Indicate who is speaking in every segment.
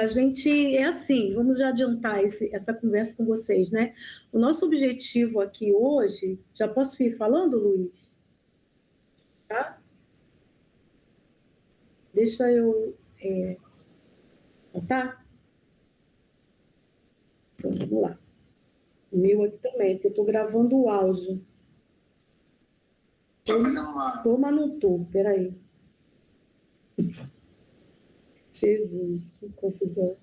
Speaker 1: A gente é assim, vamos já adiantar essa conversa com vocês, né? O nosso objetivo aqui hoje, já posso ir falando, Luiz? Tá? Deixa eu tá? Então, vamos lá. O meu aqui também, porque eu estou gravando o áudio.
Speaker 2: Estou fazendo uma...
Speaker 1: Tô, mas não tô, peraí. Jesus, que confusão.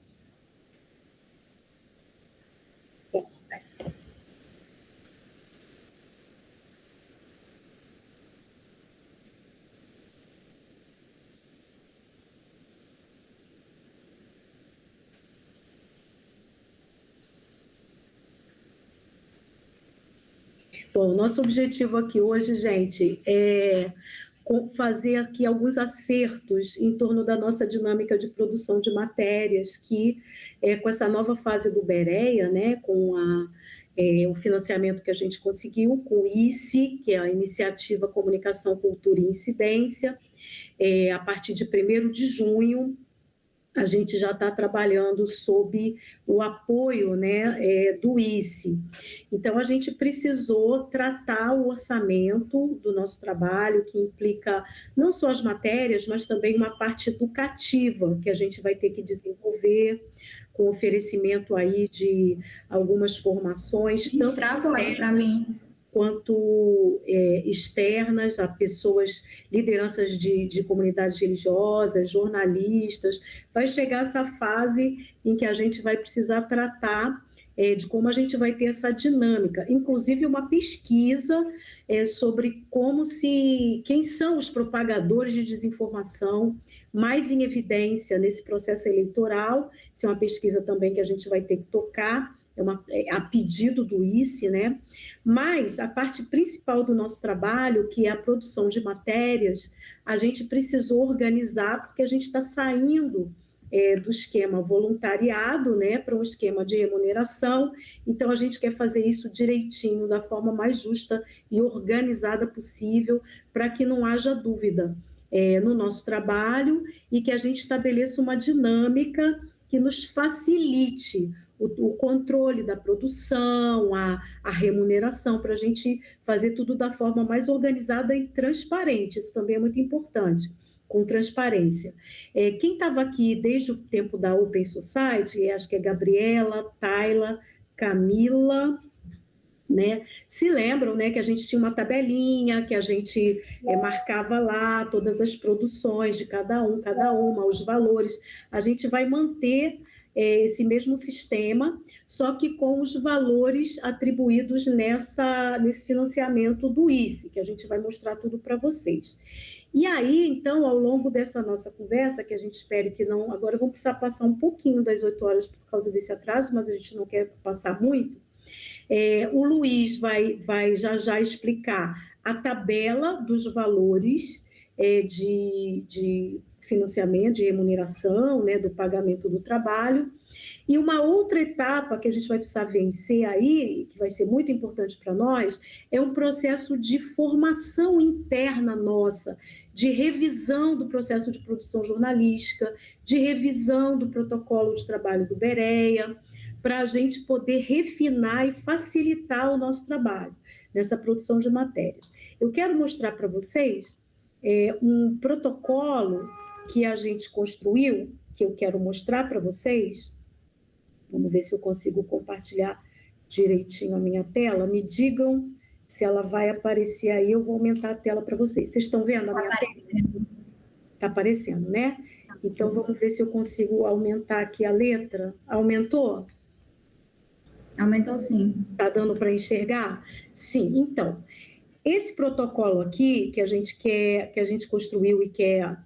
Speaker 1: Bom, nosso objetivo aqui hoje, gente, é fazer aqui alguns acertos em torno da nossa dinâmica de produção de matérias, que com essa nova fase do BEREA, né, com o financiamento que a gente conseguiu, com o ICE, que é a Iniciativa Comunicação, Cultura e Incidência, a partir de 1º de junho, a gente já está trabalhando sob o apoio, né, do ICE. Então, a gente precisou tratar o orçamento do nosso trabalho, que implica não só as matérias, mas também uma parte educativa, que a gente vai ter que desenvolver, com oferecimento aí de algumas formações, tanto internas quanto externas, a pessoas, lideranças de comunidades religiosas, jornalistas. Vai chegar essa fase em que a gente vai precisar tratar de como a gente vai ter essa dinâmica, inclusive uma pesquisa sobre quem são os propagadores de desinformação mais em evidência nesse processo eleitoral. Isso é uma pesquisa também que a gente vai ter que tocar, a pedido do ICE, né? Mas a parte principal do nosso trabalho, que é a produção de matérias, a gente precisou organizar, porque a gente está saindo do esquema voluntariado, né, para um esquema de remuneração. Então, a gente quer fazer isso direitinho, da forma mais justa e organizada possível, para que não haja dúvida no nosso trabalho e que a gente estabeleça uma dinâmica que nos facilite o controle da produção, a remuneração, para a gente fazer tudo da forma mais organizada e transparente. Isso também é muito importante, com transparência. Quem estava aqui desde o tempo da Open Society, acho que é Gabriela, Tayla, Camila, né? Se lembram, né, que a gente tinha uma tabelinha, que a gente marcava lá todas as produções de cada uma, os valores. A gente vai manter esse mesmo sistema, só que com os valores atribuídos nesse financiamento do ICE, que a gente vai mostrar tudo para vocês. E aí, então, ao longo dessa nossa conversa, que a gente espere que não... Agora vamos precisar passar um pouquinho das 8 horas por causa desse atraso, mas a gente não quer passar muito. O Luiz vai já explicar a tabela dos valores de financiamento, de remuneração, né, do pagamento do trabalho. E uma outra etapa que a gente vai precisar vencer aí, que vai ser muito importante para nós, é um processo de formação interna nossa, de revisão do processo de produção jornalística, de revisão do protocolo de trabalho do BEREA, para a gente poder refinar e facilitar o nosso trabalho nessa produção de matérias. Eu quero mostrar para vocês um protocolo que a gente construiu, que eu quero mostrar para vocês. Vamos ver se eu consigo compartilhar direitinho a minha tela. Me digam se ela vai aparecer aí, eu vou aumentar a tela para vocês. Vocês estão vendo a minha tela? Está aparecendo, né? Então, vamos ver se eu consigo aumentar aqui a letra. Aumentou?
Speaker 3: Aumentou, sim.
Speaker 1: Está dando para enxergar? Sim. Então, esse protocolo aqui que a gente construiu e quer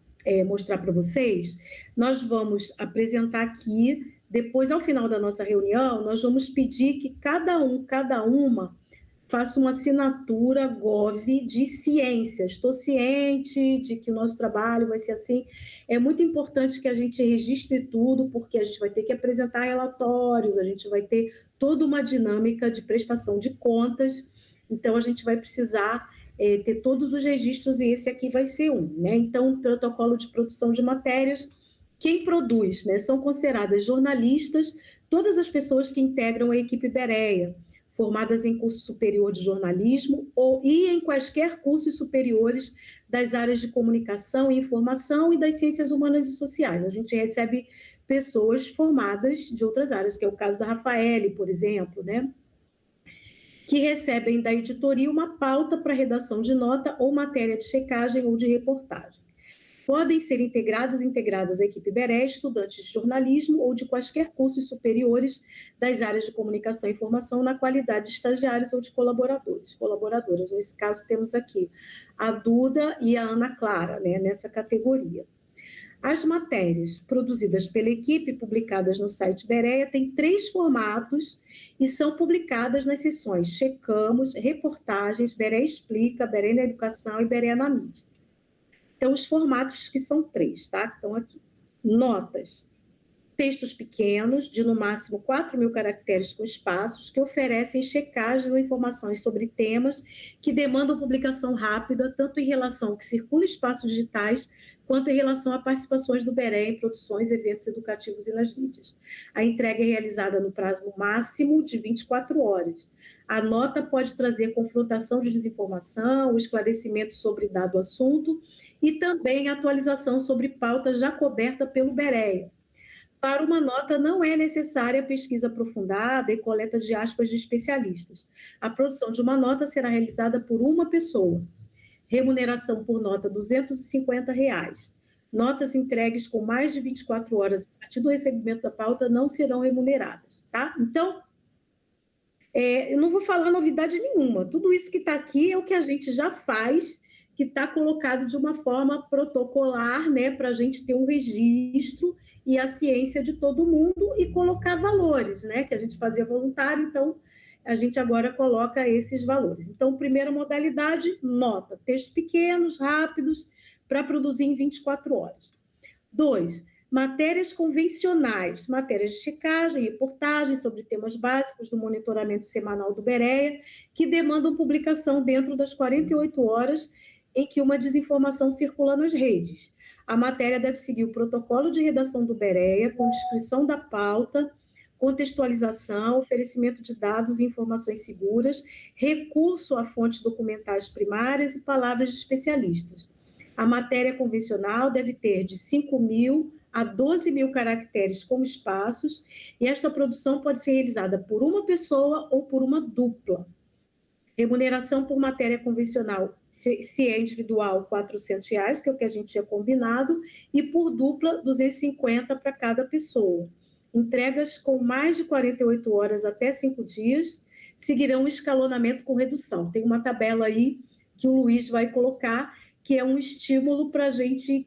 Speaker 1: mostrar para vocês, nós vamos apresentar aqui. Depois, ao final da nossa reunião, nós vamos pedir que cada uma faça uma assinatura Gov de ciências. Estou ciente de que o nosso trabalho vai ser assim. É muito importante que a gente registre tudo, porque a gente vai ter que apresentar relatórios, a gente vai ter toda uma dinâmica de prestação de contas, então a gente vai precisar ter todos os registros, e esse aqui vai ser um, né? Então, protocolo de produção de matérias, Quem produz, né? São consideradas jornalistas todas as pessoas que integram a equipe Berea, formadas em curso superior de jornalismo e em quaisquer cursos superiores das áreas de comunicação e informação e das ciências humanas e sociais. A gente recebe pessoas formadas de outras áreas, que é o caso da Rafaele, por exemplo, né? Que recebem da editoria uma pauta para redação de nota ou matéria de checagem ou de reportagem. Podem ser integradas à equipe Berea estudantes de jornalismo ou de quaisquer cursos superiores das áreas de comunicação e informação na qualidade de estagiários ou de colaboradoras. Nesse caso, temos aqui a Duda e a Ana Clara, né, nessa categoria. As matérias produzidas pela equipe, publicadas no site Berea, têm 3 formatos e são publicadas nas seções Checamos, Reportagens, Berea Explica, Berea na Educação e Berea na Mídia. Então, os formatos que são 3, tá? Que estão aqui. Notas. Textos pequenos, de no máximo 4.000 caracteres com espaços, que oferecem checagem ou informações sobre temas que demandam publicação rápida, tanto em relação ao que circula em espaços digitais, quanto em relação a participações do Berea em produções, eventos educativos e nas mídias. A entrega é realizada no prazo máximo de 24 horas. A nota pode trazer confrontação de desinformação, esclarecimento sobre dado assunto e também atualização sobre pauta já coberta pelo Berea. Para uma nota, não é necessária pesquisa aprofundada e coleta de aspas de especialistas. A produção de uma nota será realizada por uma pessoa. Remuneração por nota, R$ 250. Notas entregues com mais de 24 horas a partir do recebimento da pauta não serão remuneradas, tá? Então, eu não vou falar novidade nenhuma. Tudo isso que está aqui é o que a gente já faz, que está colocado de uma forma protocolar, né, para a gente ter um registro e a ciência de todo mundo e colocar valores, né, que a gente fazia voluntário, então a gente agora coloca esses valores. Então, primeira modalidade, nota, textos pequenos, rápidos, para produzir em 24 horas. 2, matérias convencionais, matérias de checagem, reportagem sobre temas básicos do monitoramento semanal do Berea, que demandam publicação dentro das 48 horas em que uma desinformação circula nas redes. A matéria deve seguir o protocolo de redação do Berea, com descrição da pauta, contextualização, oferecimento de dados e informações seguras, recurso a fontes documentais primárias e palavras de especialistas. A matéria convencional deve ter de 5.000 a 12.000 caracteres como espaços, e esta produção pode ser realizada por uma pessoa ou por uma dupla. Remuneração por matéria convencional, se é individual, R$ 400, que é o que a gente tinha combinado, e por dupla, R$ 250 para cada pessoa. Entregas com mais de 48 horas até 5 dias seguirão um escalonamento com redução. Tem uma tabela aí que o Luiz vai colocar, que é um estímulo para a gente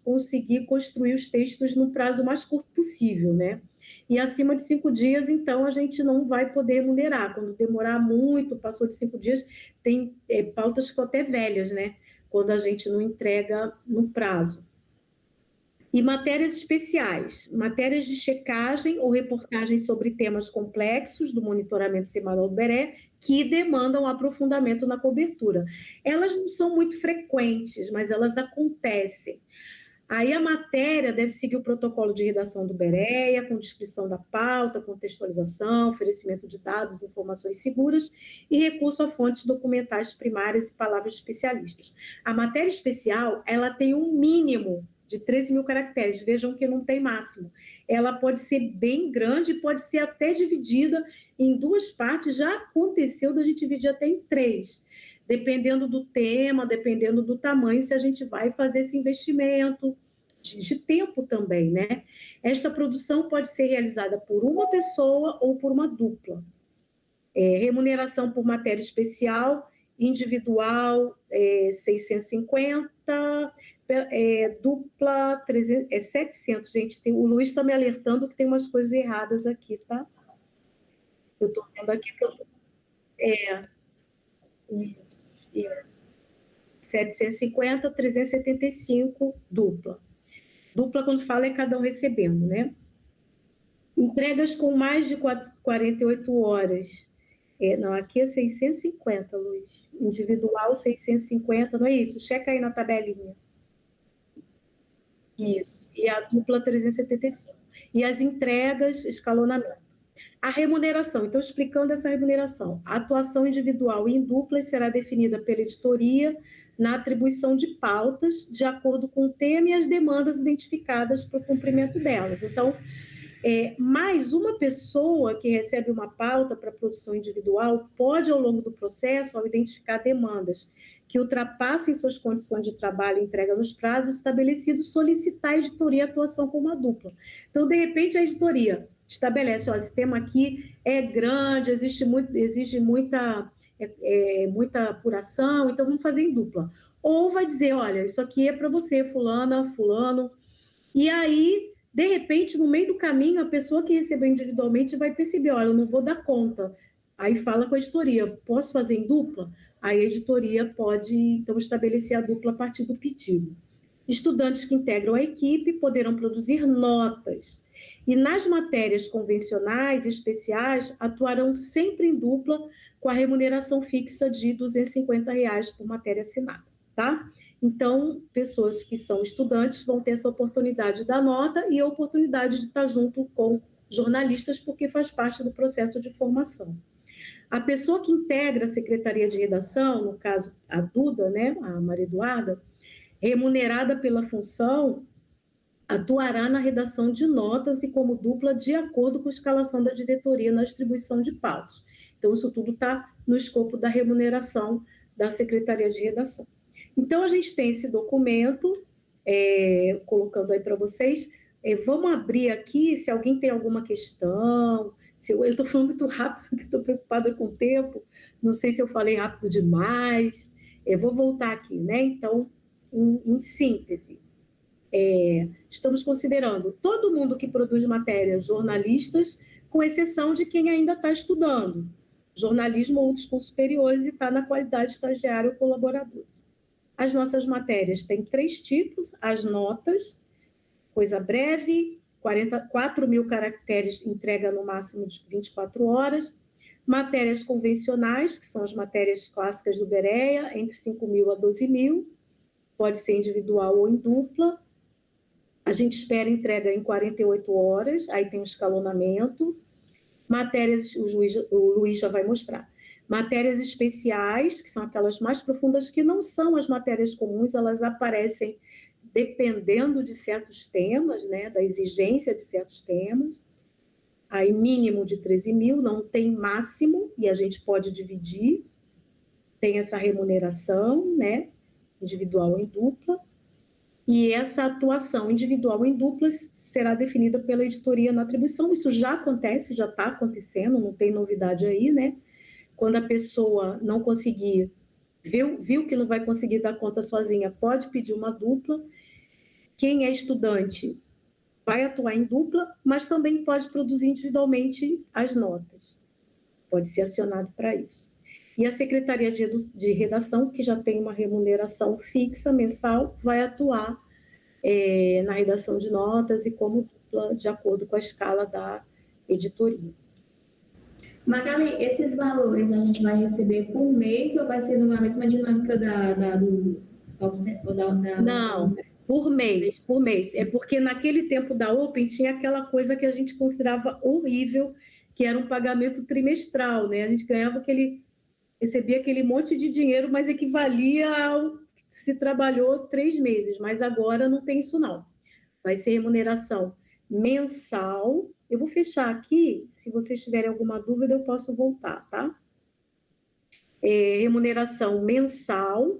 Speaker 1: conseguir construir os textos no prazo mais curto possível, né? E acima de 5 dias, então, a gente não vai poder remunerar. Quando demorar muito, passou de 5 dias, tem pautas que ficam até velhas, né? Quando a gente não entrega no prazo. E matérias especiais, matérias de checagem ou reportagem sobre temas complexos do monitoramento semanal do Berea, que demandam aprofundamento na cobertura. Elas não são muito frequentes, mas elas acontecem. Aí a matéria deve seguir o protocolo de redação do Berea, com descrição da pauta, contextualização, oferecimento de dados, informações seguras e recurso a fontes documentais primárias e palavras de especialistas. A matéria especial, ela tem um mínimo de 13.000 caracteres, vejam que não tem máximo. Ela pode ser bem grande, pode ser até dividida em 2 partes, já aconteceu da gente dividir até em 3, dependendo do tema, dependendo do tamanho, se a gente vai fazer esse investimento de tempo também, né? Esta produção pode ser realizada por uma pessoa ou por uma dupla. Remuneração por matéria especial, individual, 650, dupla, 700. Gente, o Luiz está me alertando que tem umas coisas erradas aqui, tá? Eu estou vendo aqui que eu... Isso. 750, 375, dupla. Dupla, quando fala, é cada um recebendo, né? Entregas com mais de 48 horas. Não, aqui é 650, Luiz. Individual, 650, não é isso? Checa aí na tabelinha. Isso, e a dupla 375. E as entregas, escalonamento. A remuneração, então, explicando essa remuneração. A atuação individual e em duplas será definida pela editoria na atribuição de pautas, de acordo com o tema e as demandas identificadas para o cumprimento delas. Então, mais uma pessoa que recebe uma pauta para produção individual pode, ao longo do processo, ao identificar demandas que ultrapassem suas condições de trabalho e entrega nos prazos estabelecidos, solicitar a editoria a atuação com uma dupla. Então, de repente, a editoria estabelece, ó, esse tema aqui é grande, exige muita apuração, então vamos fazer em dupla. Ou vai dizer, olha, isso aqui é para você, fulana, fulano, e aí, de repente, no meio do caminho, a pessoa que recebeu individualmente vai perceber, olha, eu não vou dar conta. Aí fala com a editoria, posso fazer em dupla? Aí a editoria pode, então, estabelecer a dupla a partir do pedido. Estudantes que integram a equipe poderão produzir notas. E nas matérias convencionais e especiais, atuarão sempre em dupla com a remuneração fixa de R$ 250 por matéria assinada, tá? Então, pessoas que são estudantes vão ter essa oportunidade da nota e a oportunidade de estar junto com jornalistas, porque faz parte do processo de formação. A pessoa que integra a Secretaria de Redação, no caso a Duda, né, a Maria Eduarda, remunerada pela função, atuará na redação de notas e como dupla de acordo com a escalação da diretoria na distribuição de pautas. Então, isso tudo está no escopo da remuneração da Secretaria de Redação. Então, a gente tem esse documento, colocando aí para vocês. Vamos abrir aqui, se alguém tem alguma questão. Eu estou falando muito rápido, porque estou preocupada com o tempo. Não sei se eu falei rápido demais. Vou voltar aqui, né? Então, em síntese, estamos considerando todo mundo que produz matérias, jornalistas, com exceção de quem ainda está estudando jornalismo ou outros cursos superiores e está na qualidade estagiário ou colaborador. As nossas matérias têm 3 tipos: as notas, coisa breve, 4.000 caracteres, entrega no máximo de 24 horas. Matérias convencionais, que são as matérias clássicas do Berea, entre 5.000 a 12.000, pode ser individual ou em dupla. A gente espera entrega em 48 horas, aí tem o escalonamento. Matérias, o Luiz já vai mostrar. Matérias especiais, que são aquelas mais profundas, que não são as matérias comuns, elas aparecem dependendo de certos temas, né, da exigência de certos temas. Aí, mínimo de 13.000, não tem máximo, e a gente pode dividir. Tem essa remuneração, né, individual ou em dupla. E essa atuação individual em duplas será definida pela editoria na atribuição. Isso já acontece, já está acontecendo, não tem novidade aí, né? Quando a pessoa não conseguir, viu que não vai conseguir dar conta sozinha, pode pedir uma dupla. Quem é estudante vai atuar em dupla, mas também pode produzir individualmente as notas. Pode ser acionado para isso. E a Secretaria de Redação, que já tem uma remuneração fixa mensal, vai atuar na redação de notas e como dupla, de acordo com a escala da editoria.
Speaker 3: Magali, esses valores a gente vai receber por mês ou vai ser na mesma dinâmica do
Speaker 1: Não, por mês. É porque naquele tempo da Open tinha aquela coisa que a gente considerava horrível, que era um pagamento trimestral, né? A gente recebia aquele monte de dinheiro, mas equivalia ao que se trabalhou 3 meses, mas agora não tem isso não. Vai ser remuneração mensal. Eu vou fechar aqui, se vocês tiverem alguma dúvida eu posso voltar, tá? Remuneração mensal,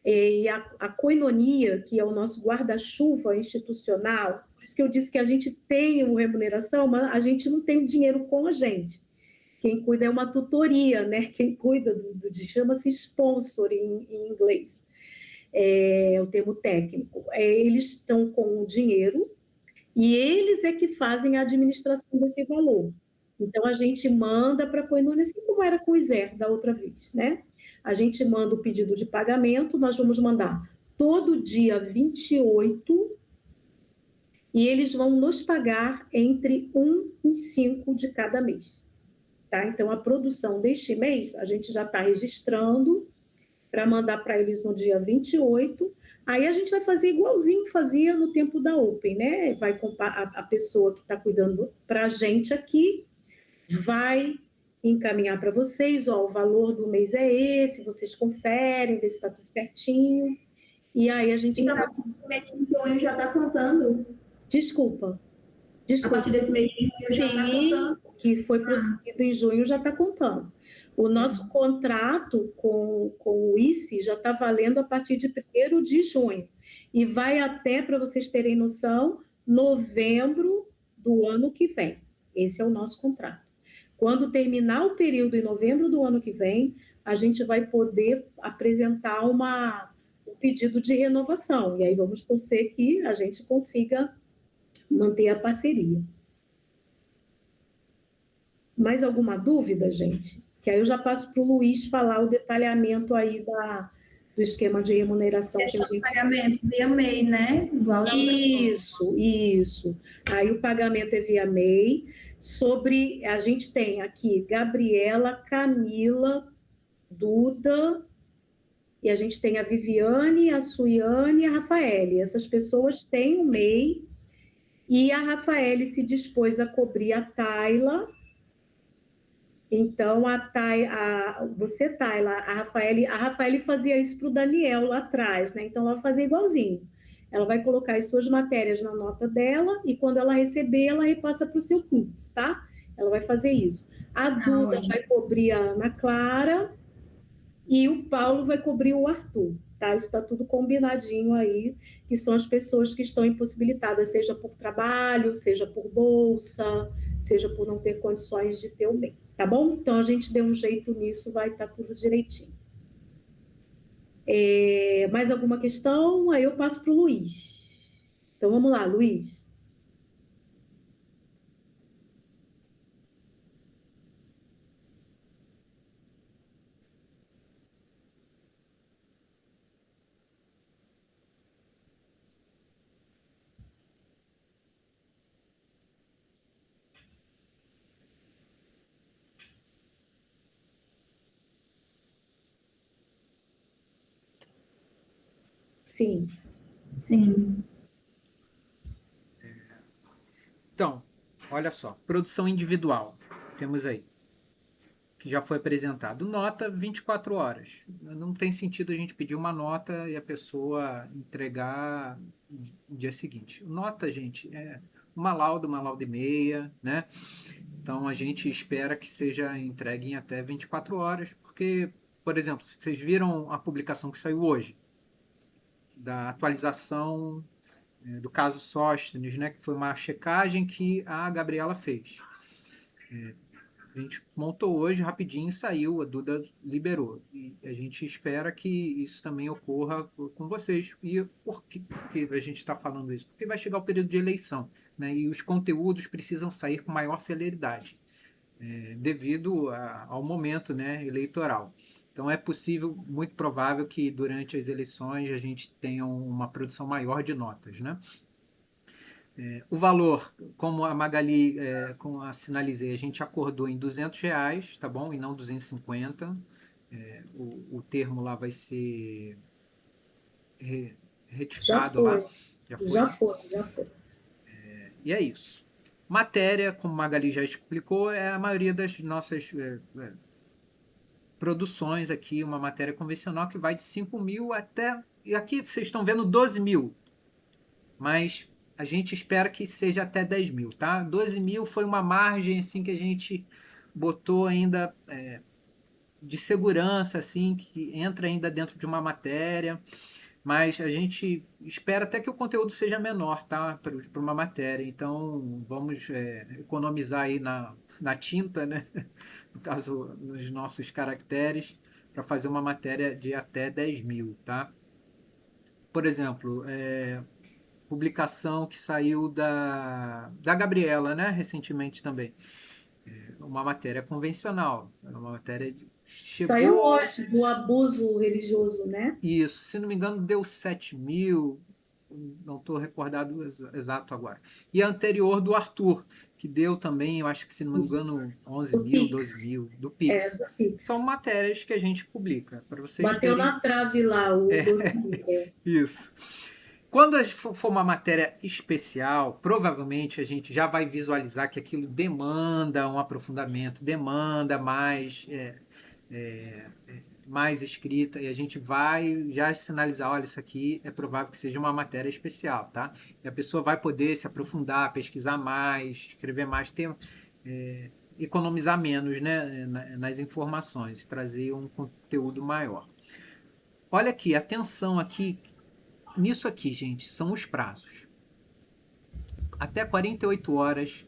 Speaker 1: e a coinonia, que é o nosso guarda-chuva institucional, por isso que eu disse que a gente tem uma remuneração, mas a gente não tem o dinheiro com a gente. Quem cuida é uma tutoria, né? Quem cuida chama-se sponsor em inglês, o termo técnico. Eles estão com o dinheiro e eles é que fazem a administração desse valor. Então, a gente manda para a Coinone, assim como era com o ISER da outra vez, né? A gente manda o pedido de pagamento, nós vamos mandar todo dia 28 e eles vão nos pagar entre 1 e 5 de cada mês. Tá? Então, a produção deste mês, a gente já está registrando para mandar para eles no dia 28. Aí a gente vai fazer igualzinho fazia no tempo da Open, né? Vai a pessoa que está cuidando para a gente aqui vai encaminhar para vocês, ó, o valor do mês é esse, vocês conferem, vê se está tudo certinho. E aí a gente
Speaker 3: Então, o mês de junho já está contando?
Speaker 1: Desculpa.
Speaker 3: A partir desse mês de junho já está contando?
Speaker 1: Que foi produzido em junho já está contando. O nosso contrato com o ICE já está valendo a partir de 1º de junho. E vai até, para vocês terem noção, novembro do ano que vem. Esse é o nosso contrato. Quando terminar o período em novembro do ano que vem, a gente vai poder apresentar um pedido de renovação. E aí vamos torcer que a gente consiga manter a parceria. Mais alguma dúvida, gente? Que aí eu já passo para o Luiz falar o detalhamento aí do esquema de remuneração que a gente...
Speaker 3: pagamento via MEI, né? Igual
Speaker 1: Isso. Aí o pagamento é via MEI. A gente tem aqui Gabriela, Camila, Duda, e a gente tem a Viviane, a Suiane e a Rafaele. Essas pessoas têm o MEI, e a Rafaele se dispôs a cobrir a Tayla. Então, você, Tayla, a Rafaele fazia isso para o Daniel lá atrás, né? Então, ela vai fazer igualzinho. Ela vai colocar as suas matérias na nota dela e quando ela receber, ela repassa para o seu Pix, tá? Ela vai fazer isso. A Duda vai cobrir a Ana Clara e o Paulo vai cobrir o Arthur, tá? Isso está tudo combinadinho aí, que são as pessoas que estão impossibilitadas, seja por trabalho, seja por bolsa, seja por não ter condições de ter o bem, tá bom? Então, a gente deu um jeito nisso, vai estar tudo direitinho. Mais alguma questão? Aí eu passo para o Luiz. Então, vamos lá, Luiz. Sim.
Speaker 2: Então, olha só, produção individual, temos aí, que já foi apresentado. Nota 24 horas. Não tem sentido a gente pedir uma nota e a pessoa entregar no dia seguinte. Nota, gente, é uma lauda e meia, né? Então a gente espera que seja entregue em até 24 horas, porque, por exemplo, vocês viram a publicação que saiu hoje, da atualização do caso Sóstenes, né, que foi uma checagem que a Gabriela fez. A gente montou hoje rapidinho, saiu, a Duda liberou. E a gente espera que isso também ocorra com vocês. E por que a gente está falando isso? Porque vai chegar o período de eleição, né, e os conteúdos precisam sair com maior celeridade, devido ao momento, né, eleitoral. Então é possível, muito provável, que durante as eleições a gente tenha uma produção maior de notas, né? O valor, como a Magali, como a sinalizei, a gente acordou em R$200, tá bom? E não 250. O termo lá vai ser retificado lá.
Speaker 1: Já foi.
Speaker 2: E é isso. Matéria, como a Magali já explicou, é a maioria das nossas produções aqui, uma matéria convencional que vai de 5 mil até... E aqui vocês estão vendo 12 mil. Mas a gente espera que seja até 10 mil, tá? 12 mil foi uma margem assim, que a gente botou ainda de segurança, assim, que entra ainda dentro de uma matéria, mas a gente espera até que o conteúdo seja menor, tá? Para uma matéria. Então, vamos economizar aí na tinta, né? No caso, nos nossos caracteres, para fazer uma matéria de até 10 mil, tá? Por exemplo, publicação que saiu da Gabriela, né, recentemente também. Uma matéria convencional, uma matéria
Speaker 1: saiu hoje, do abuso religioso, né?
Speaker 2: Isso, se não me engano, deu 7 mil, não estou recordado exato agora. E a anterior do Arthur, que deu também, eu acho que, se não me engano, 11
Speaker 1: Do
Speaker 2: mil,
Speaker 1: Pix.
Speaker 2: 12 mil, do Pix.
Speaker 1: Do Pix.
Speaker 2: São matérias que a gente publica, para vocês
Speaker 1: Bateu
Speaker 2: terem...
Speaker 1: na trave lá o 12 mil.
Speaker 2: Isso. Quando for uma matéria especial, provavelmente a gente já vai visualizar que aquilo demanda um aprofundamento, demanda mais escrita, e a gente vai já sinalizar, olha, isso aqui é provável que seja uma matéria especial, tá? E a pessoa vai poder se aprofundar, pesquisar mais, escrever mais, economizar menos, né, nas informações, trazer um conteúdo maior. Olha aqui, atenção aqui, nisso aqui, gente, são os prazos. Até 48 horas,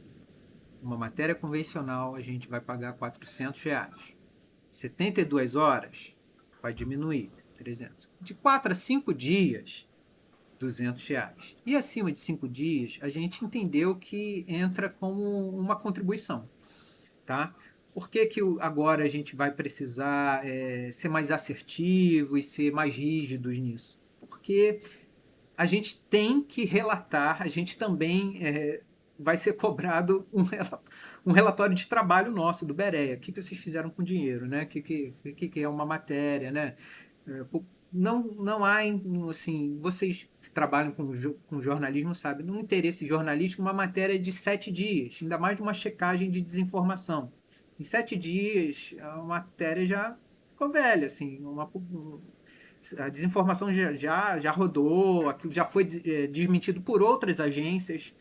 Speaker 2: uma matéria convencional, a gente vai pagar R$400. 72 horas, vai diminuir, 300. De 4 a 5 dias, R$200. E acima de 5 dias, a gente entendeu que entra como uma contribuição, tá? Por que agora a gente vai precisar ser mais assertivo e ser mais rígidos nisso? Porque a gente tem que relatar, a gente também vai ser cobrado um relatório de trabalho nosso, do Berea. O que vocês fizeram com o dinheiro, né? O que é uma matéria, né? Não há, assim, vocês que trabalham com jornalismo sabem, num interesse jornalístico, uma matéria de 7 dias, ainda mais de uma checagem de desinformação. Em 7 dias, a matéria já ficou velha, assim, a desinformação já rodou, aquilo já foi desmentido por outras agências,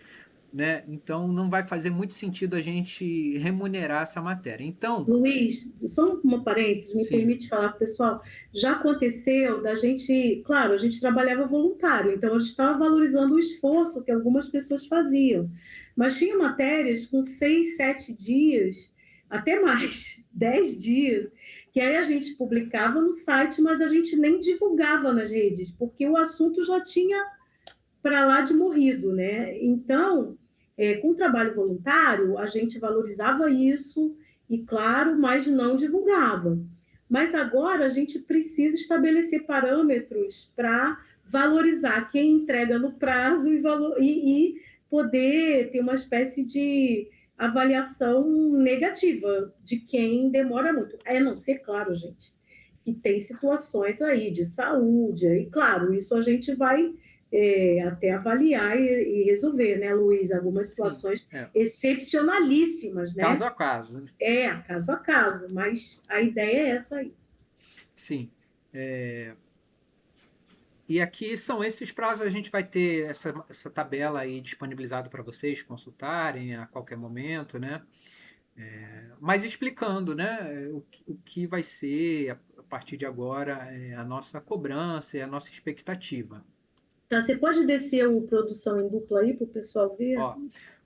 Speaker 2: né? Então não vai fazer muito sentido a gente remunerar essa matéria. Então,
Speaker 1: Luiz, só uma parênteses, me permite falar, pessoal, já aconteceu da gente, claro, a gente trabalhava voluntário, então a gente estava valorizando o esforço que algumas pessoas faziam, mas tinha matérias com 6, 7 dias, até mais, 10 dias, que aí a gente publicava no site, mas a gente nem divulgava nas redes, porque o assunto já tinha para lá de morrido, né? Então, com o trabalho voluntário, a gente valorizava isso, e claro, mas não divulgava. Mas agora a gente precisa estabelecer parâmetros para valorizar quem entrega no prazo e poder ter uma espécie de avaliação negativa de quem demora muito. A não ser, claro, gente, que tem situações aí de saúde, e claro, isso a gente vai até avaliar e resolver, né, Luiz? Algumas situações excepcionalíssimas, né?
Speaker 2: Caso a caso.
Speaker 1: Caso a caso, mas a ideia é essa aí.
Speaker 2: Sim. E aqui são esses prazos, a gente vai ter essa tabela aí disponibilizada para vocês consultarem a qualquer momento, né? Mas explicando, né, o que vai ser, a partir de agora, a nossa cobrança e a nossa expectativa.
Speaker 1: Tá, você pode descer o produção em dupla aí para o pessoal ver?
Speaker 2: Ó,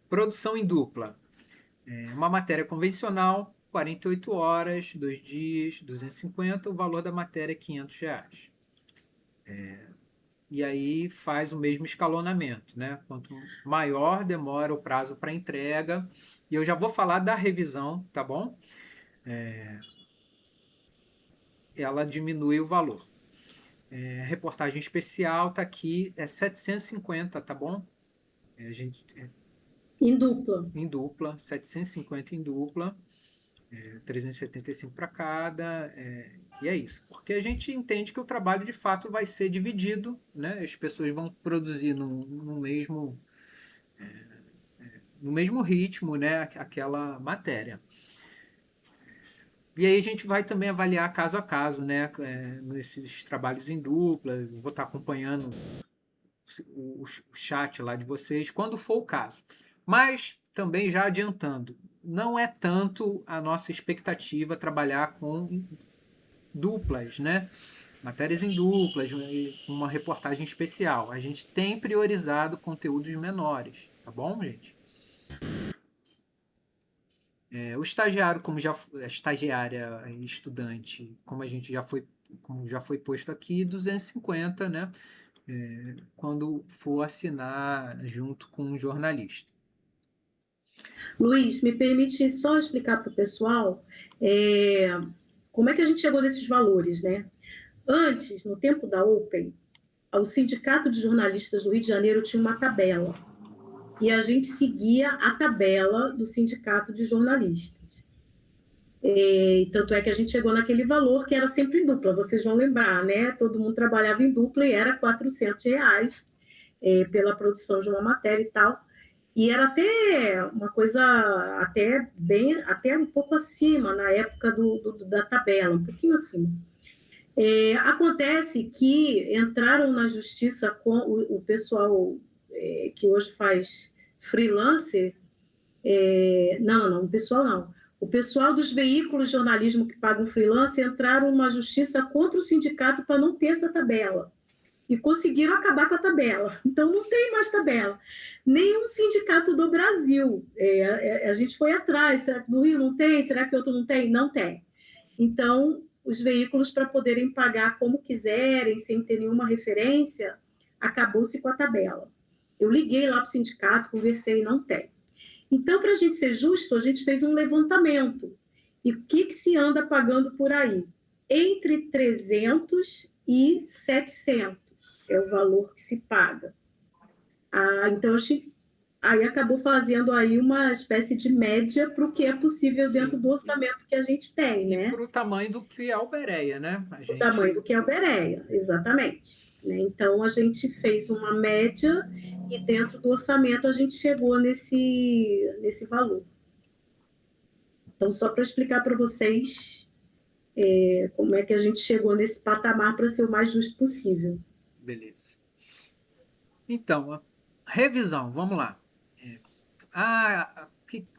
Speaker 2: produção em dupla. Uma matéria convencional, 48 horas, 2 dias, 250, o valor da matéria é R$500. E aí faz o mesmo escalonamento, né? Quanto maior demora o prazo para entrega. E eu já vou falar da revisão, tá bom? Ela diminui o valor. Reportagem especial tá aqui, 750, tá bom?
Speaker 1: Em dupla.
Speaker 2: Em dupla, 750 em dupla, 375 para cada, e é isso. Porque a gente entende que o trabalho de fato vai ser dividido, né? As pessoas vão produzir no mesmo ritmo, né? Aquela matéria. E aí a gente vai também avaliar caso a caso, né? Nesses trabalhos em dupla, vou estar acompanhando o chat lá de vocês, quando for o caso. Mas também já adiantando, não é tanto a nossa expectativa trabalhar com duplas, né? Matérias em duplas, uma reportagem especial. A gente tem priorizado conteúdos menores, tá bom, gente? O estagiário, como já a estagiária e estudante, como já foi posto aqui, 250, né? Quando for assinar junto com um jornalista.
Speaker 1: Luiz, me permite só explicar para o pessoal como é que a gente chegou nesses valores, né? Antes, no tempo da Open, o Sindicato de Jornalistas do Rio de Janeiro tinha uma tabela. e a gente seguia a tabela do Sindicato de Jornalistas. Tanto é que a gente chegou naquele valor que era sempre em dupla, vocês vão lembrar, né? Todo mundo trabalhava em dupla e era R$ 400 pela produção de uma matéria e tal. E era até uma coisa até um pouco acima na época da tabela, um pouquinho acima. Acontece que entraram na justiça com o pessoal que hoje faz freelancer. Não, o pessoal não. O pessoal dos veículos de jornalismo que pagam freelancer entraram numa justiça contra o sindicato para não ter essa tabela. E conseguiram acabar com a tabela. Então, não tem mais tabela. Nenhum sindicato do Brasil. A gente foi atrás. Será que no Rio não tem? Será que outro não tem? Não tem. Então, os veículos, para poderem pagar como quiserem, sem ter nenhuma referência, acabou-se com a tabela. Eu liguei lá para o sindicato, conversei, não tem. Então, para a gente ser justo, a gente fez um levantamento. E o que se anda pagando por aí? Entre 300 e 700 é o valor que se paga. Então, aí acabou fazendo aí uma espécie de média para o que é possível dentro do orçamento que a gente tem, né?
Speaker 2: Para o tamanho do que é o Bereia, né?
Speaker 1: O tamanho do que é o Bereia, exatamente. Então, a gente fez uma média e dentro do orçamento a gente chegou nesse valor. Então, só para explicar para vocês como é que a gente chegou nesse patamar para ser o mais justo possível.
Speaker 2: Beleza. Então, revisão, vamos lá.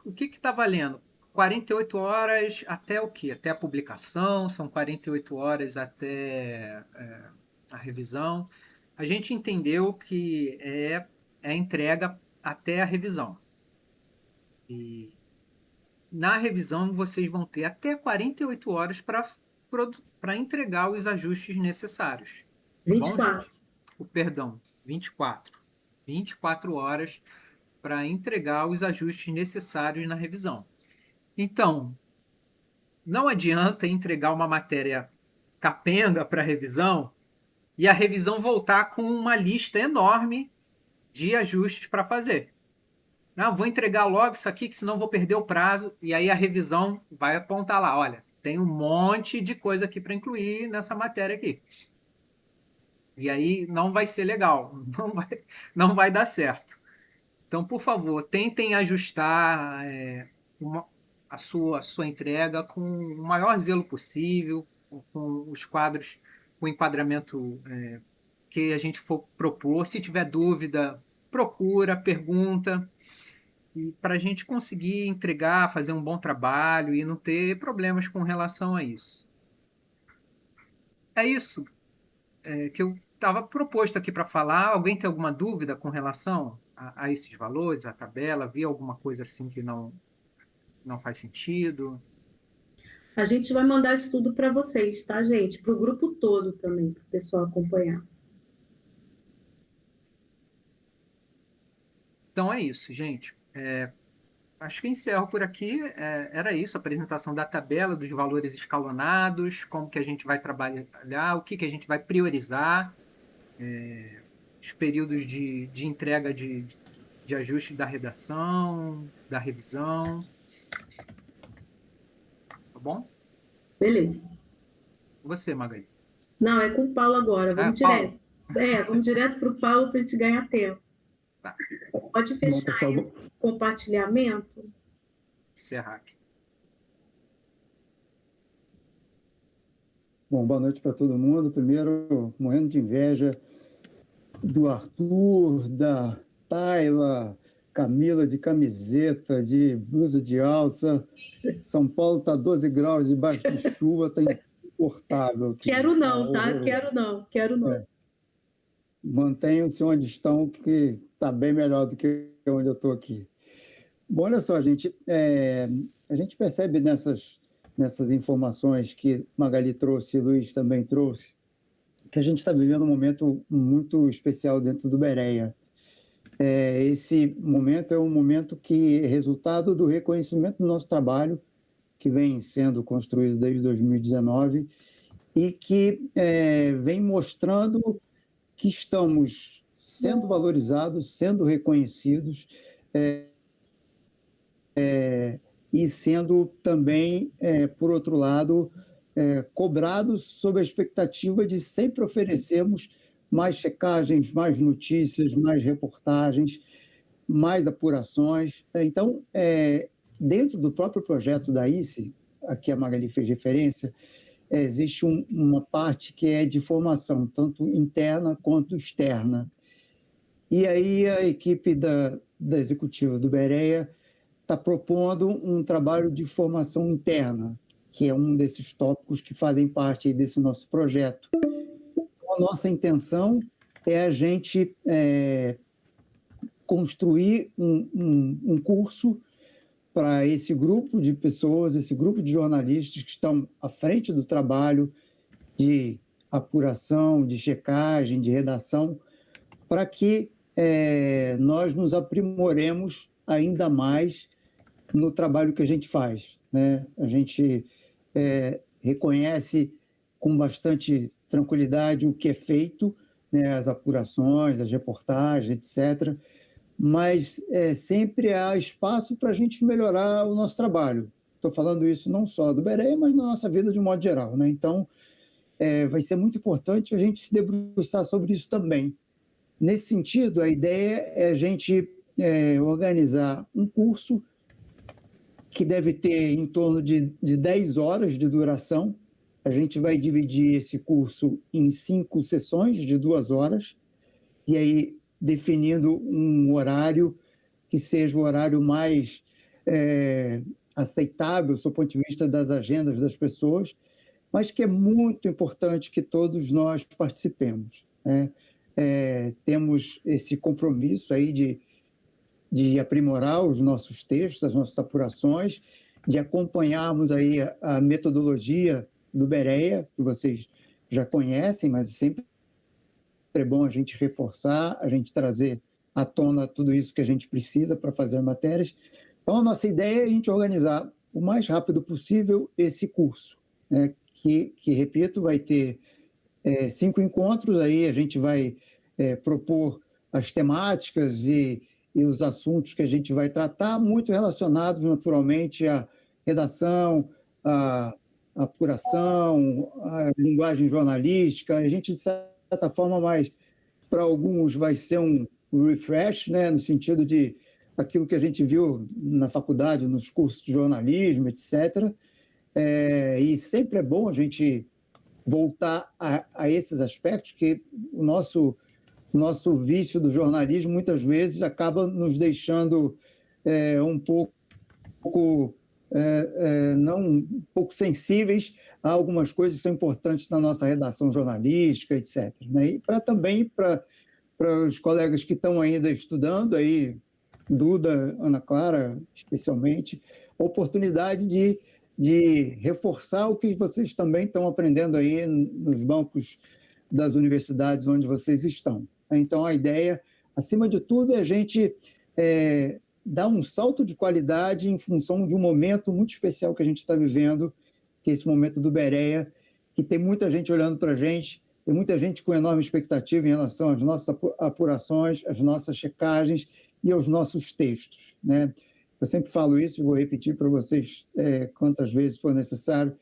Speaker 2: O que está valendo? 48 horas até o quê? Até a publicação, são 48 horas até a revisão. A gente entendeu que é a entrega até a revisão. E na revisão vocês vão ter até 48 horas para entregar os ajustes necessários.
Speaker 1: 24.
Speaker 2: Perdão, 24. 24 horas para entregar os ajustes necessários na revisão. Então, não adianta entregar uma matéria capenga para a revisão e a revisão voltar com uma lista enorme de ajustes para fazer. Não, vou entregar logo isso aqui, que senão vou perder o prazo. E aí a revisão vai apontar lá, olha, tem um monte de coisa aqui para incluir nessa matéria aqui. E aí não vai ser legal, não vai dar certo. Então, por favor, tentem ajustar a sua entrega com o maior zelo possível, com os quadros, com o enquadramento que a gente for propor. Se tiver dúvida, procura, pergunta, e para a gente conseguir entregar, fazer um bom trabalho e não ter problemas com relação a isso. É isso que eu estava proposto aqui para falar. Alguém tem alguma dúvida com relação a esses valores, a tabela? Via alguma coisa assim que não faz sentido?
Speaker 1: A gente vai mandar isso tudo para vocês, tá, gente? Para o grupo todo também, para o pessoal acompanhar.
Speaker 2: Então é isso, gente. Acho que encerro por aqui. Era isso, a apresentação da tabela, dos valores escalonados, como que a gente vai trabalhar, o que a gente vai priorizar, os períodos de entrega de ajuste da redação, da revisão. Tá bom?
Speaker 1: Beleza.
Speaker 2: Você, Magali.
Speaker 1: Não, é com o Paulo agora. Vamos direto. Vamos direto para o Paulo para a gente ganhar tempo.
Speaker 2: Tá.
Speaker 1: Pode fechar o compartilhamento?
Speaker 2: Encerrar aqui.
Speaker 4: Bom, boa noite para todo mundo. Primeiro, morrendo de inveja do Arthur, da Tayla, Camila de camiseta, de blusa de alça. São Paulo está 12 graus debaixo de chuva, está insuportável.
Speaker 1: Quero não, tá? Quero não.
Speaker 4: Mantenham-se onde estão, que está bem melhor do que onde eu estou aqui. Bom, olha só, gente, a gente percebe nessas informações que Magali trouxe e Luiz também trouxe, que a gente está vivendo um momento muito especial dentro do Bereia. Esse momento é um momento que é resultado do reconhecimento do nosso trabalho, que vem sendo construído desde 2019 e que vem mostrando que estamos sendo valorizados, sendo reconhecidos, e sendo também, por outro lado, cobrados sob a expectativa de sempre oferecermos mais checagens, mais notícias, mais reportagens, mais apurações. Então, dentro do próprio projeto da ICE, a que a Magali fez referência, existe uma parte que é de formação, tanto interna quanto externa. E aí a equipe da executiva do BREA está propondo um trabalho de formação interna, que é um desses tópicos que fazem parte desse nosso projeto. A nossa intenção é a gente construir um curso para esse grupo de pessoas, esse grupo de jornalistas que estão à frente do trabalho de apuração, de checagem, de redação, para que nós nos aprimoremos ainda mais no trabalho que a gente faz, né? A gente reconhece com bastante tranquilidade o que é feito, né? As apurações, as reportagens, etc., mas sempre há espaço para a gente melhorar o nosso trabalho. Estou falando isso não só do BREA, mas na nossa vida de um modo geral, né? Então, vai ser muito importante a gente se debruçar sobre isso também. Nesse sentido, a ideia é a gente organizar um curso que deve ter em torno de 10 horas de duração. A gente vai dividir esse curso em 5 sessões de 2 horas, e aí definindo um horário que seja o horário mais aceitável, do ponto de vista das agendas das pessoas, mas que é muito importante que todos nós participemos, né? Temos esse compromisso aí de aprimorar os nossos textos, as nossas apurações, de acompanharmos aí a metodologia do BREA, que vocês já conhecem, mas sempre é bom a gente reforçar, a gente trazer à tona tudo isso que a gente precisa para fazer matérias. Então, a nossa ideia é a gente organizar o mais rápido possível esse curso, né? Que, repito, vai ter 5 encontros, aí a gente vai propor as temáticas e os assuntos que a gente vai tratar, muito relacionados, naturalmente, à redação, à apuração, à linguagem jornalística. A gente, de certa forma, mas para alguns vai ser um refresh, né, no sentido de aquilo que a gente viu na faculdade, nos cursos de jornalismo, etc. E sempre é bom a gente voltar a esses aspectos, que o nosso vício do jornalismo muitas vezes acaba nos deixando um pouco sensíveis a algumas coisas que são importantes na nossa redação jornalística, etc., né? E também para os colegas que estão ainda estudando, aí, Duda, Ana Clara, especialmente, a oportunidade de reforçar o que vocês também estão aprendendo aí nos bancos das universidades onde vocês estão. Então, a ideia, acima de tudo, é a gente dar um salto de qualidade em função de um momento muito especial que a gente está vivendo, que é esse momento do BREA, que tem muita gente olhando para a gente, tem muita gente com enorme expectativa em relação às nossas apurações, às nossas checagens e aos nossos textos, né? Eu sempre falo isso e vou repetir para vocês quantas vezes for necessário.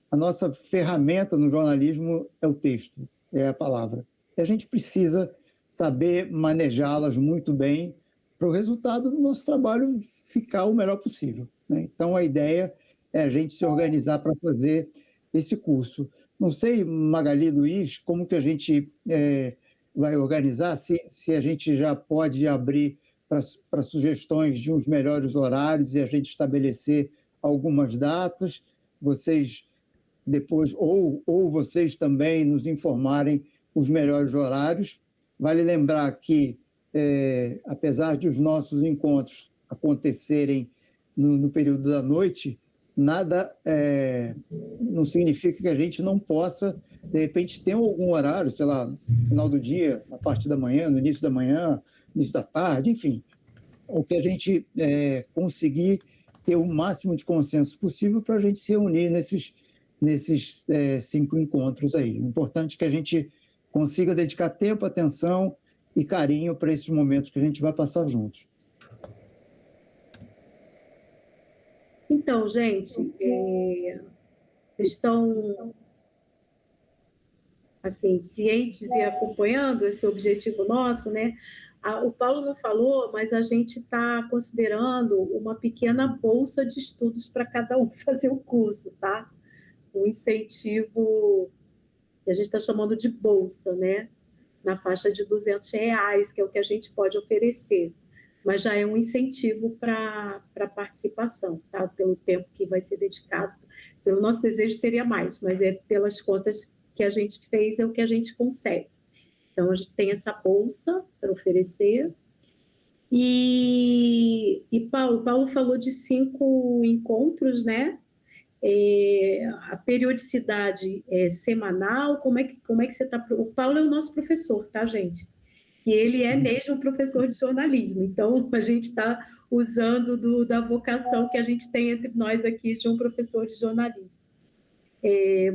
Speaker 4: A nossa ferramenta no jornalismo é o texto, é a palavra. E a gente precisa saber manejá-las muito bem para o resultado do nosso trabalho ficar o melhor possível, né? Então, a ideia é a gente se organizar para fazer esse curso. Não sei, Magali, Luiz, como que a gente vai organizar, se a gente já pode abrir para sugestões de uns melhores horários e a gente estabelecer algumas datas, vocês depois, ou vocês também nos informarem os melhores horários. Vale lembrar que, apesar de os nossos encontros acontecerem no período da noite, nada não significa que a gente não possa, de repente, ter algum horário, sei lá, no final do dia, na parte da manhã, no início da manhã, início da tarde, enfim, o que a gente conseguir ter o máximo de consenso possível para a gente se reunir nesses 5 encontros aí. O importante é que a gente consiga dedicar tempo, atenção e carinho para esses momentos que a gente vai passar juntos.
Speaker 1: Então, gente, vocês estão assim, cientes e acompanhando esse objetivo nosso, né? O Paulo não falou, mas a gente está considerando uma pequena bolsa de estudos para cada um fazer o curso, tá? Um incentivo que a gente está chamando de bolsa, né? Na faixa de R$200, que é o que a gente pode oferecer. Mas já é um incentivo para participação, tá? Pelo tempo que vai ser dedicado. Pelo nosso desejo seria mais, mas é pelas contas que a gente fez, é o que a gente consegue. Então, a gente tem essa bolsa para oferecer. E Paulo falou de 5 encontros, né? A periodicidade é semanal, como é que você está... O Paulo é o nosso professor, tá, gente? E ele é mesmo professor de jornalismo, então a gente está usando da vocação que a gente tem entre nós aqui de um professor de jornalismo.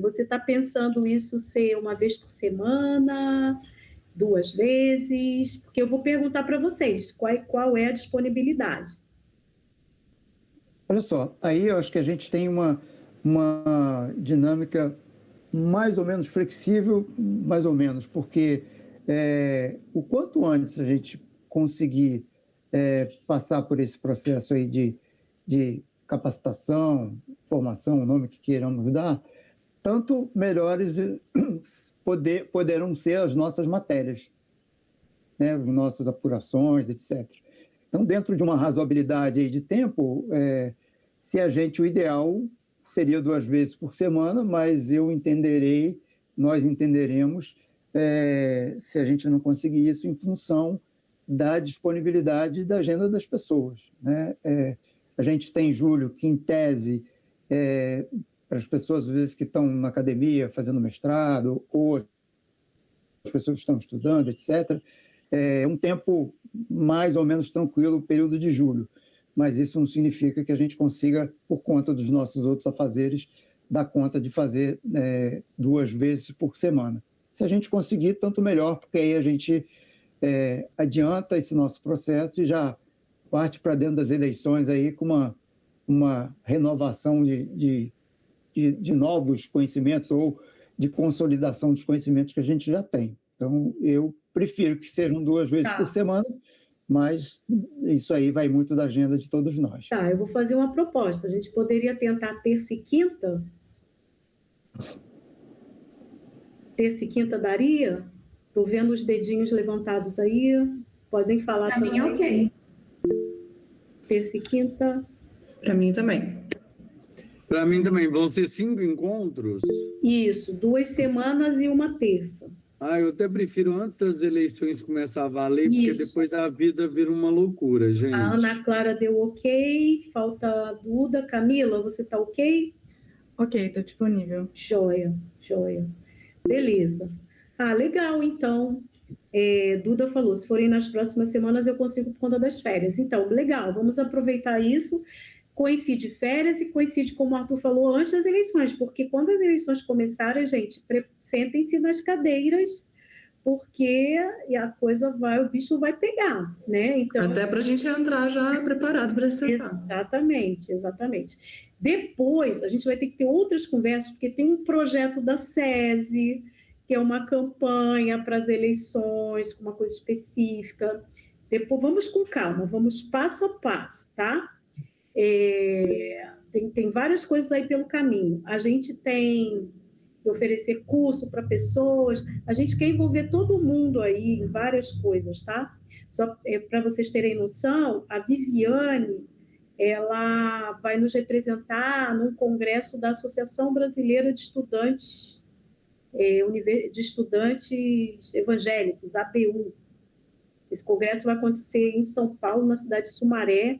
Speaker 1: Você está pensando isso ser uma vez por semana, 2 vezes? Porque eu vou perguntar para vocês qual é a disponibilidade.
Speaker 4: Olha só, aí eu acho que a gente tem uma dinâmica mais ou menos flexível, mais ou menos, porque o quanto antes a gente conseguir passar por esse processo aí de capacitação, formação, o nome que queiramos dar, tanto melhores poderão ser as nossas matérias, né, as nossas apurações, etc. Então, dentro de uma razoabilidade aí de tempo, o ideal seria 2 vezes por semana, mas nós entenderemos se a gente não conseguir isso em função da disponibilidade da agenda das pessoas, né? A gente tem julho, que em tese, para as pessoas às vezes que estão na academia fazendo mestrado, ou as pessoas que estão estudando, etc., é um tempo mais ou menos tranquilo, o período de julho. Mas isso não significa que a gente consiga, por conta dos nossos outros afazeres, dar conta de fazer 2 vezes por semana. Se a gente conseguir, tanto melhor, porque aí a gente adianta esse nosso processo e já parte para dentro das eleições aí com uma renovação de novos conhecimentos ou de consolidação dos conhecimentos que a gente já tem. Então, eu prefiro que sejam 2 vezes por semana, mas isso aí vai muito da agenda de todos nós.
Speaker 1: Tá, eu vou fazer uma proposta. A gente poderia tentar terça e quinta? Terça e quinta daria? Estou vendo os dedinhos levantados aí. Podem falar
Speaker 3: também. Para mim é ok.
Speaker 1: Terça e quinta.
Speaker 5: Para mim também.
Speaker 6: Para mim também. Vão ser 5 encontros?
Speaker 1: Isso, 2 semanas e uma terça.
Speaker 6: Eu até prefiro antes das eleições começar a valer, porque depois a vida vira uma loucura, gente.
Speaker 1: A Ana Clara deu ok, falta a Duda. Camila, você está ok?
Speaker 5: Ok, estou disponível.
Speaker 1: Joia. Beleza. Legal, então. Duda falou, se forem nas próximas semanas eu consigo por conta das férias. Então, legal, vamos aproveitar isso. Coincide férias e coincide, como o Arthur falou, antes das eleições, porque quando as eleições começarem, gente, sentem-se nas cadeiras, porque o bicho vai pegar, né? Então,
Speaker 5: até para a gente entrar já preparado para essa etapa.
Speaker 1: Exatamente. Depois, a gente vai ter que ter outras conversas, porque tem um projeto da SESI, que é uma campanha para as eleições, com uma coisa específica. Depois, vamos com calma, vamos passo a passo, tá? Tem várias coisas aí pelo caminho. A gente tem que oferecer curso para pessoas, a gente quer envolver todo mundo aí em várias coisas, tá? Só para vocês terem noção, a Viviane, ela vai nos representar num congresso da Associação Brasileira de Estudantes, Evangélicos, ABU. Esse congresso vai acontecer em São Paulo, na cidade de Sumaré,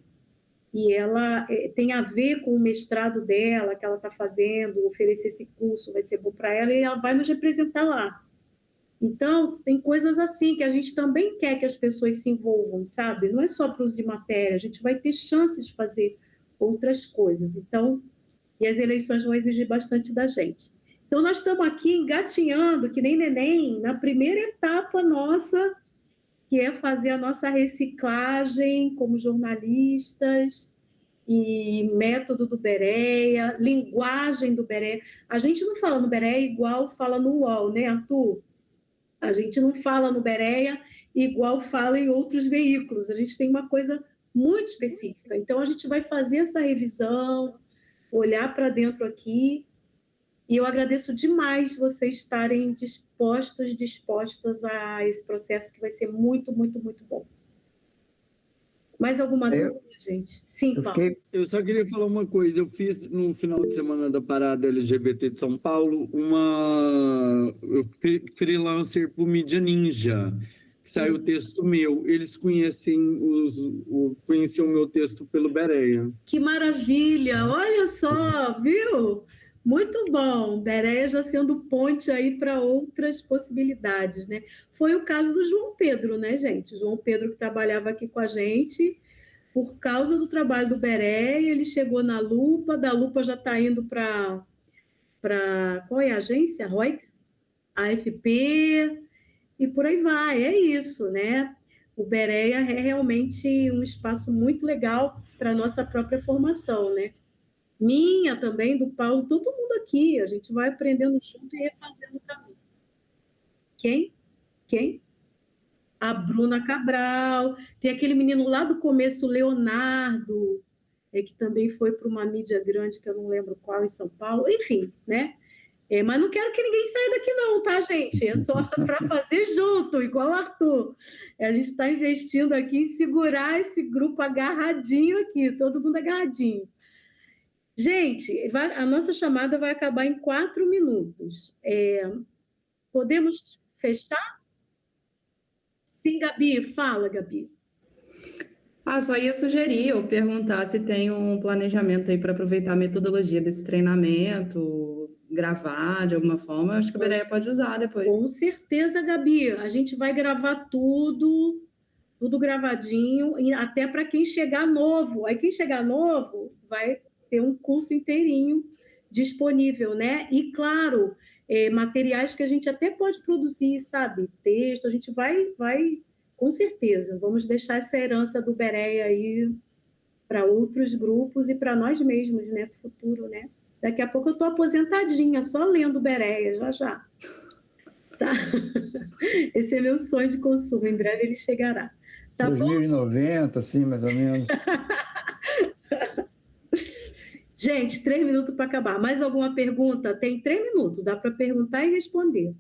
Speaker 1: e ela tem a ver com o mestrado dela, que ela está fazendo, oferecer esse curso vai ser bom para ela, e ela vai nos representar lá. Então, tem coisas assim que a gente também quer que as pessoas se envolvam, sabe? Não é só produzir matéria, a gente vai ter chance de fazer outras coisas. Então, e as eleições vão exigir bastante da gente. Então, nós estamos aqui engatinhando, que nem neném, na primeira etapa nossa, que é fazer a nossa reciclagem como jornalistas, e método do Berea, linguagem do Berea. A gente não fala no Berea igual fala no UOL, né, Arthur? A gente não fala no Berea igual fala em outros veículos. A gente tem uma coisa muito específica. Então, a gente vai fazer essa revisão, olhar para dentro aqui, e eu agradeço demais vocês estarem dispostas a esse processo que vai ser muito, muito, muito bom. Mais alguma dúvida, gente? Sim, Paulo.
Speaker 6: Eu só queria falar uma coisa. Eu fiz no final de semana da Parada LGBT de São Paulo eu fui freelancer para o Mídia Ninja, que saiu o texto meu. Eles conheciam o meu texto pelo Berea.
Speaker 1: Que maravilha! Olha só, viu? Muito bom. Berea já sendo ponte aí para outras possibilidades, né? Foi o caso do João Pedro, né, gente? O João Pedro que trabalhava aqui com a gente, por causa do trabalho do Berea, ele chegou na Lupa, da Lupa já está indo para qual é a agência? Reuters? AFP, e por aí vai. É isso, né? O Berea é realmente um espaço muito legal para a nossa própria formação, né? Minha também, do Paulo, todo mundo aqui. A gente vai aprendendo junto e refazendo também. Quem? A Bruna Cabral. Tem aquele menino lá do começo, o Leonardo, que também foi para uma mídia grande, que eu não lembro qual, em São Paulo. Enfim, né? Mas não quero que ninguém saia daqui não, tá, gente? É só para fazer junto, igual o Arthur. A gente está investindo aqui em segurar esse grupo agarradinho aqui, todo mundo agarradinho. Gente, a nossa chamada vai acabar em 4 minutos. Podemos fechar? Sim, Gabi. Fala, Gabi.
Speaker 5: Só ia sugerir ou perguntar se tem um planejamento aí para aproveitar a metodologia desse treinamento, gravar de alguma forma. Eu acho que o Berea pode usar depois.
Speaker 1: Com certeza, Gabi. A gente vai gravar tudo gravadinho, e até para quem chegar novo. Aí quem chegar novo vai ter um curso inteirinho disponível, né? E, claro, materiais que a gente até pode produzir, sabe? Texto, a gente vai, com certeza. Vamos deixar essa herança do Berea aí para outros grupos e para nós mesmos, né? Para o futuro, né? Daqui a pouco eu estou aposentadinha, só lendo Berea, já. Tá? Esse é meu sonho de consumo, em breve ele chegará. Tá
Speaker 4: 2090, assim, mais ou menos.
Speaker 1: Gente, 3 minutos para acabar. Mais alguma pergunta? Tem 3 minutos, dá para perguntar e responder.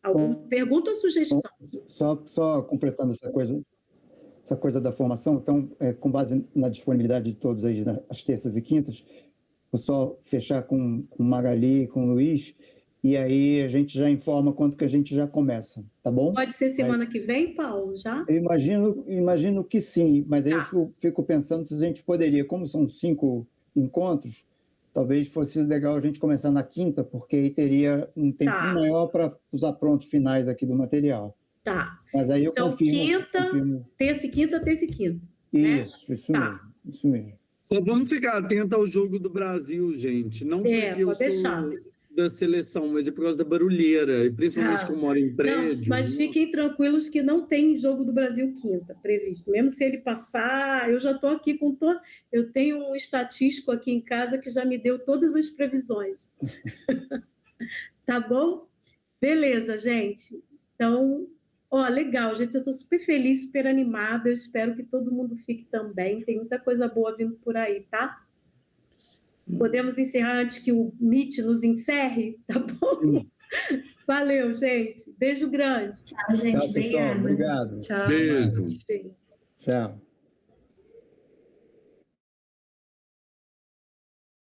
Speaker 1: Alguma pergunta ou sugestão?
Speaker 4: Só completando essa coisa da formação, então, com base na disponibilidade de todos aí, as terças e quintas, vou só fechar com o Magali e com o Luiz, e aí a gente já informa quanto que a gente já começa, tá bom?
Speaker 1: Pode ser semana que vem, Paulo, já?
Speaker 4: Eu imagino que sim, mas aí eu fico pensando se a gente poderia, como são 5 encontros, talvez fosse legal a gente começar na quinta, porque aí teria um tempinho maior para os aprontos finais aqui do material.
Speaker 1: Tá.
Speaker 4: Mas aí eu
Speaker 1: então,
Speaker 4: confirmo.
Speaker 1: Terça e quinta.
Speaker 4: Isso mesmo.
Speaker 6: Só vamos ficar atentos ao jogo do Brasil, gente. Não porque eu sou da seleção, mas é por causa da barulheira, e principalmente que eu moro em prédio.
Speaker 1: Não, mas fiquem tranquilos que não tem jogo do Brasil quinta previsto. Mesmo se ele passar, eu já estou aqui com todo... Eu tenho um estatístico aqui em casa que já me deu todas as previsões. Tá bom? Beleza, gente. Então, legal, gente. Eu estou super feliz, super animada. Eu espero que todo mundo fique também. Tem muita coisa boa vindo por aí, tá? Podemos encerrar antes que o Meet nos encerre? Tá bom? Valeu, gente. Beijo grande.
Speaker 3: Tchau, gente.
Speaker 4: Tchau, pessoal. Obrigado.
Speaker 5: Tchau.
Speaker 6: Beijo.
Speaker 4: Tchau.